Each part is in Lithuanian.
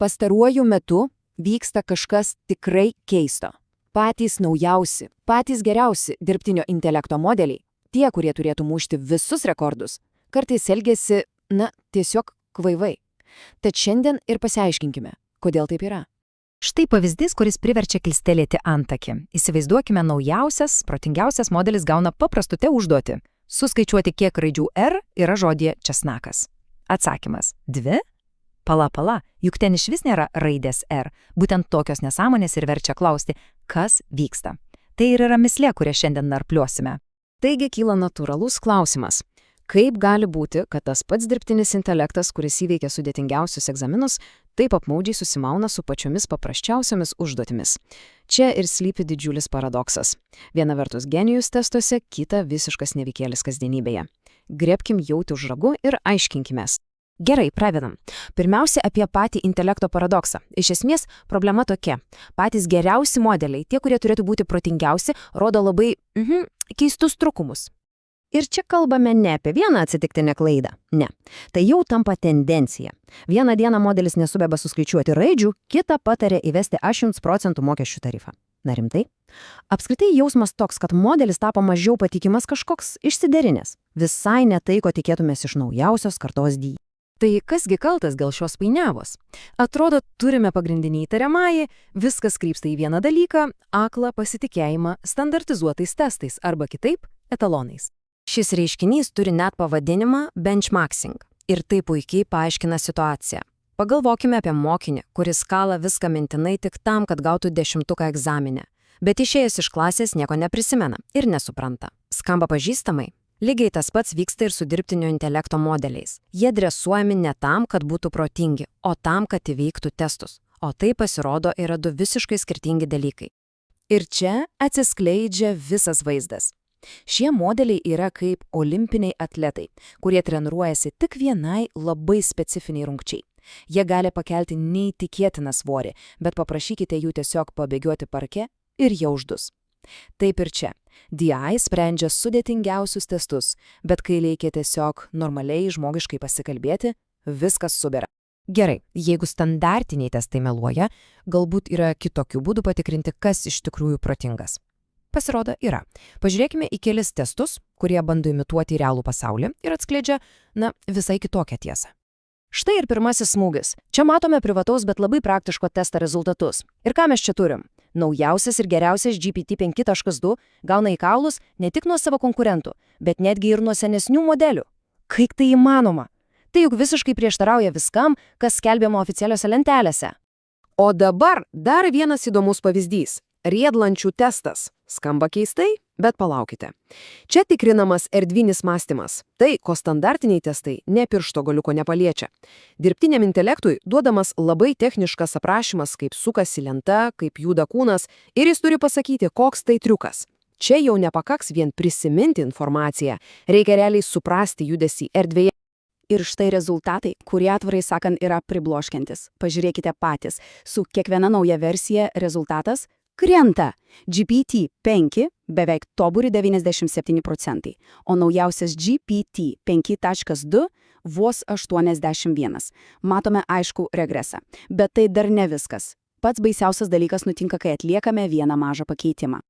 Pastaruoju metu vyksta kažkas tikrai keisto. Patys naujausi, patys geriausi dirbtinio intelekto modeliai, tie, kurie turėtų mušti visus rekordus, kartais elgiasi, tiesiog kvaivai. Tad šiandien ir pasiaiškinkime, kodėl taip yra. Štai pavyzdys, kuris priverčia kilstelėti antakį. Įsivaizduokime, naujausias, protingiausias modelis gauna paprastutę užduotį – suskaičiuoti, kiek raidžių R yra žodyje česnakas. Atsakymas – 2? Pala, juk ten išvis nėra raidės R. Būtent tokios nesąmonės ir verčia klausti, kas vyksta. Tai ir yra mįslė, kurią šiandien narpliuosime. Taigi kyla natūralus klausimas. Kaip gali būti, kad tas pats dirbtinis intelektas, kuris įveikia sudėtingiausius egzaminus, taip apmaudžiai susimauna su pačiomis paprasčiausiomis užduotimis? Čia ir slypi didžiulis paradoksas. Viena vertus genijus testuose, kita visiškas nevykėlis kasdienybėje. Griebkim jauti už ragų ir aiškinkimės. Gerai, pradedam. Pirmiausia, apie patį intelekto paradoksą. Iš esmės, problema tokia. Patys geriausi modeliai, tie, kurie turėtų būti protingiausi, rodo labai keistus trūkumus. Ir čia kalbame ne apie vieną atsitiktinę klaidą. Ne. Tai jau tampa tendencija. Vieną dieną modelis nesugeba suskaičiuoti raidžių, kitą patarė įvesti 100% mokesčių tarifą. Na rimtai? Apskritai jausmas toks, kad modelis tapo mažiau patikimas kažkoks išsiderinęs. Visai ne tai, ko tikėtumės iš naujausios kartos D. Tai kasgi kaltas dėl šios painiavos? Atrodo, turime pagrindinį įtariamąjį, viskas krypsta į vieną dalyką – aklą pasitikėjimą standartizuotais testais arba kitaip – etalonais. Šis reiškinys turi net pavadinimą benchmarking ir tai puikiai paaiškina situaciją. Pagalvokime apie mokinį, kuris kala viską mintinai tik tam, kad gautų 10 egzamine, bet išėjęs iš klasės nieko neprisimena ir nesupranta. Skamba pažįstamai? Lygiai tas pats vyksta ir su dirbtinio intelekto modeliais. Jie dresuojami ne tam, kad būtų protingi, o tam, kad įveiktų testus. O tai pasirodo yra du visiškai skirtingi dalykai. Ir čia atsiskleidžia visas vaizdas. Šie modeliai yra kaip olimpiniai atletai, kurie treniruojasi tik vienai labai specifiniai rungčiai. Jie gali pakelti neįtikėtiną svorį, bet paprašykite jų tiesiog pabėgioti parke ir jie uždus. Taip ir čia. DI sprendžia sudėtingiausius testus, bet kai reikia tiesiog normaliai žmogiškai pasikalbėti, viskas subera. Gerai, jeigu standartiniai testai meluoja, galbūt yra kitokių būdų patikrinti, kas iš tikrųjų protingas. Pasirodo, yra. Pažiūrėkime į kelis testus, kurie bando imituoti realų pasaulį ir atskleidžia, visai kitokią tiesą. Štai ir pirmasis smūgis. Čia matome privataus, bet labai praktiško testo rezultatus. Ir ką mes čia turim? Naujausias ir geriausias GPT-5.2 gauna į kaulus ne tik nuo savo konkurentų, bet netgi ir nuo senesnių modelių. Kaip tai įmanoma? Tai juk visiškai prieštarauja viskam, kas skelbiama oficialiose lentelėse. O dabar dar vienas įdomus pavyzdys. Riedlančių testas. Skamba keistai, bet palaukite. Čia tikrinamas erdvinis mąstymas. Tai, ko standartiniai testai ne piršto galiuko nepaliečia. Dirbtiniam intelektui duodamas labai techniškas aprašymas, kaip sukasi lenta, kaip juda kūnas, ir jis turi pasakyti, koks tai triukas. Čia jau nepakaks vien prisiminti informaciją, reikia realiai suprasti judesį erdvėje. Ir štai rezultatai, kurie atvirai sakant yra pribloškiantis. Pažiūrėkite patys, su kiekviena nauja versija rezultatas krenta. GPT-5 beveik toburi 97%, o naujausias GPT-5.2 vos 81. Matome aiškų regresą. Bet tai dar ne viskas. Pats baisiausias dalykas nutinka, kai atliekame vieną mažą pakeitimą.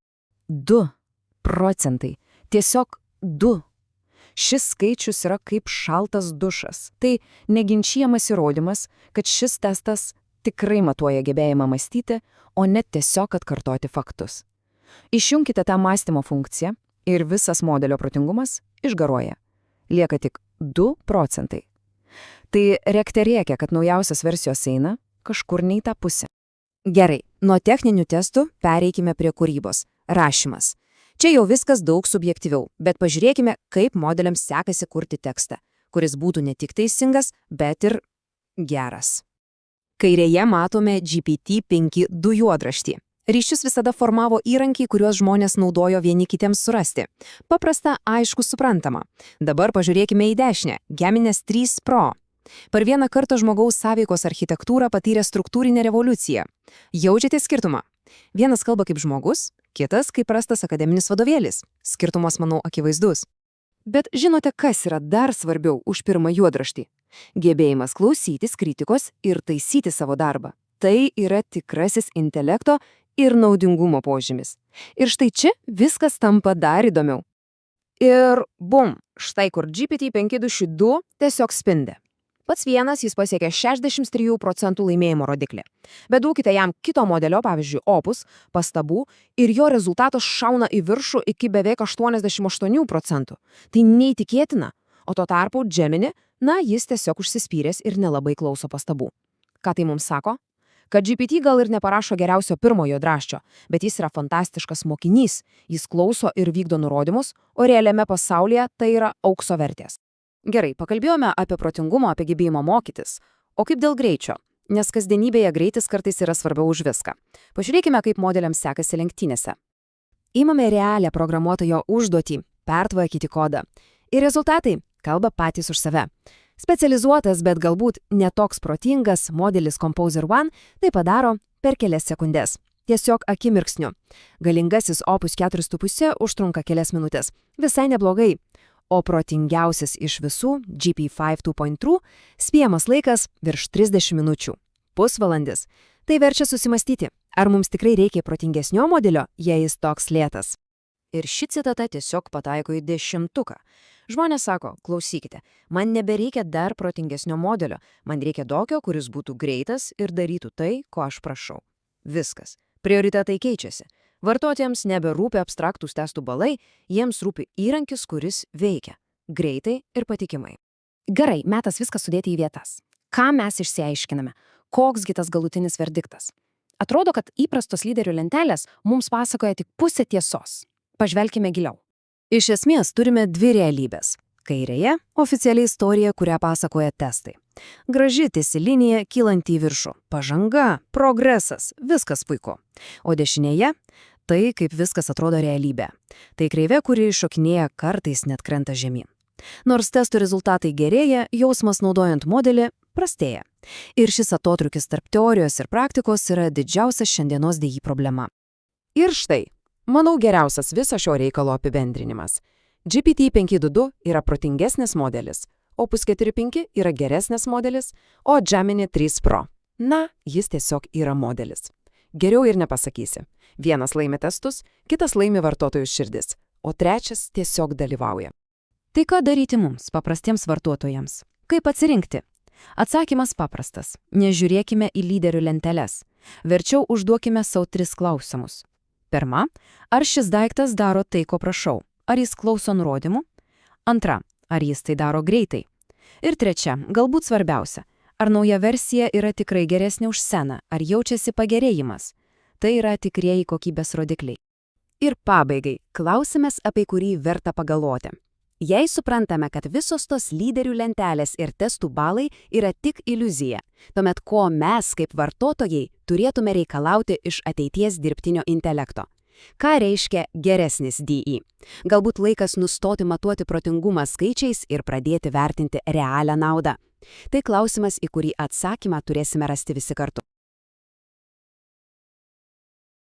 2%. Tiesiog 2. Šis skaičius yra kaip šaltas dušas. Tai neginčiamas įrodymas, kad šis testas tikrai matuoja gebėjimą mąstyti, o ne tiesiog atkartoti faktus. Išjunkite tą mąstymo funkciją ir visas modelio protingumas išgaruoja. Lieka tik 2%. Tai reakte rėkia, kad naujausios versijos eina kažkur ne į tą pusę. Gerai, nuo techninių testų pereikime prie kūrybos. Rašymas. Čia jau viskas daug subjektyviau, bet pažiūrėkime, kaip modeliams sekasi kurti tekstą, kuris būtų ne tik teisingas, bet ir geras. Kairėje matome GPT-5.2 juodraštį. Ryšius visada formavo įrankiai, kuriuos žmonės naudojo vieni kitiems surasti. Paprasta, aišku, suprantama. Dabar pažiūrėkime į dešinę. Gemini 3 Pro. Per vieną kartą žmogaus sąveikos architektūra patyrė struktūrinę revoliuciją. Jaučiate skirtumą? Vienas kalba kaip žmogus, kitas kaip prastas akademinis vadovėlis. Skirtumas, manau, akivaizdus. Bet žinote, kas yra dar svarbiau už pirmą juodraštį? Gebėjimas klausytis kritikos ir taisyti savo darbą. Tai yra tikrasis intelekto ir naudingumo požymis. Ir štai čia viskas tampa dar įdomiau. Ir bum, štai kur GPT-522 tiesiog spindi. Pats vienas jis pasiekė 63% laimėjimo rodiklį. Bet duokite jam kito modelio, pavyzdžiui, Opus, pastabų ir jo rezultatas šauna į viršų iki beveik 88%. Tai neįtikėtina. O tuo tarpu Gemini, jis tiesiog užsispyręs ir nelabai klauso pastabų. Ką tai mums sako? Kad GPT gal ir neparašo geriausio pirmojo draščio, bet jis yra fantastiškas mokinys, jis klauso ir vykdo nurodymus, o realiame pasaulyje tai yra aukso vertės. Gerai, pakalbėjome apie protingumą, apie gebėjimą mokytis. O kaip dėl greičio? Nes kasdienybėje greitis kartais yra svarbiau už viską. Pažiūrėkime, kaip modeliams sekasi lenktynėse. Įmame realią programuotojo užduotį, pertvarkyti kodą. Ir rezultatai kalba patys už save. Specializuotas, bet galbūt netoks protingas modelis Composer One tai padaro per kelias sekundės. Tiesiog akimirksniu. Galingasis Opus 4.5 užtrunka kelias minutės. Visai neblogai. O protingiausias iš visų, GPT-5 2.2, spėjamas laikas virš 30 minučių. Pusvalandis. Tai verčia susimastyti, ar mums tikrai reikia protingesnio modelio, jei jis toks lėtas. Ir ši citata tiesiog pataiko į 10. Žmonės sako, klausykite, man nebereikia dar protingesnio modelio, man reikia tokio, kuris būtų greitas ir darytų tai, ko aš prašau. Viskas. Prioritetai keičiasi. Vartotojams neberūpi abstraktus testų balai, jiems rūpi įrankis, kuris veikia. Greitai ir patikimai. Gerai, metas viską sudėti į vietas. Ką mes išsiaiškiname? Koksgi tas galutinis verdiktas? Atrodo, kad įprastos lyderių lentelės mums pasakoja tik pusę tiesos. Pažvelkime giliau. Iš esmės turime dvi realybės. Kairėje – oficiali istorija, kurią pasakoja testai. Graži tiesi linija, kylanti į viršų. Pažanga, progresas, viskas puiku. O dešinėje – tai, kaip viskas atrodo realybė. Tai kreivė, kuri šokinėja, kartais net krenta žemyn. Nors testų rezultatai gerėja, jausmas naudojant modelį prastėja. Ir šis atotrūkis tarp teorijos ir praktikos yra didžiausia šiandienos DI problema. Ir štai, manau, geriausias viso šio reikalo apibendrinimas. GPT-522 yra protingesnis modelis, Opus 4.5 yra geresnis modelis, o Gemini 3 Pro. Jis tiesiog yra modelis. Geriau ir nepasakysi. Vienas laimi testus, kitas laimi vartotojų širdis, o trečias tiesiog dalyvauja. Tai ką daryti mums, paprastiems vartotojams? Kaip atsirinkti? Atsakymas paprastas. Nežiūrėkime į lyderių lenteles. Verčiau užduokime savo 3 klausimus. Pirma, ar šis daiktas daro tai, ko prašau? Ar jis klauso nurodymų? Antra, ar jis tai daro greitai? Ir trečia, galbūt svarbiausia, ar nauja versija yra tikrai geresnė už seną, ar jaučiasi pagerėjimas? Tai yra tikrieji kokybės rodikliai. Ir pabaigai, klausimas, apie kurį verta pagalvoti. Jei suprantame, kad visos tos lyderių lentelės ir testų balai yra tik iliuzija, tuomet ko mes kaip vartotojai turėtume reikalauti iš ateities dirbtinio intelekto? Ką reiškia geresnis DI? Galbūt laikas nustoti matuoti protingumą skaičiais ir pradėti vertinti realią naudą. Tai klausimas, į kurį atsakymą turėsime rasti visi kartu.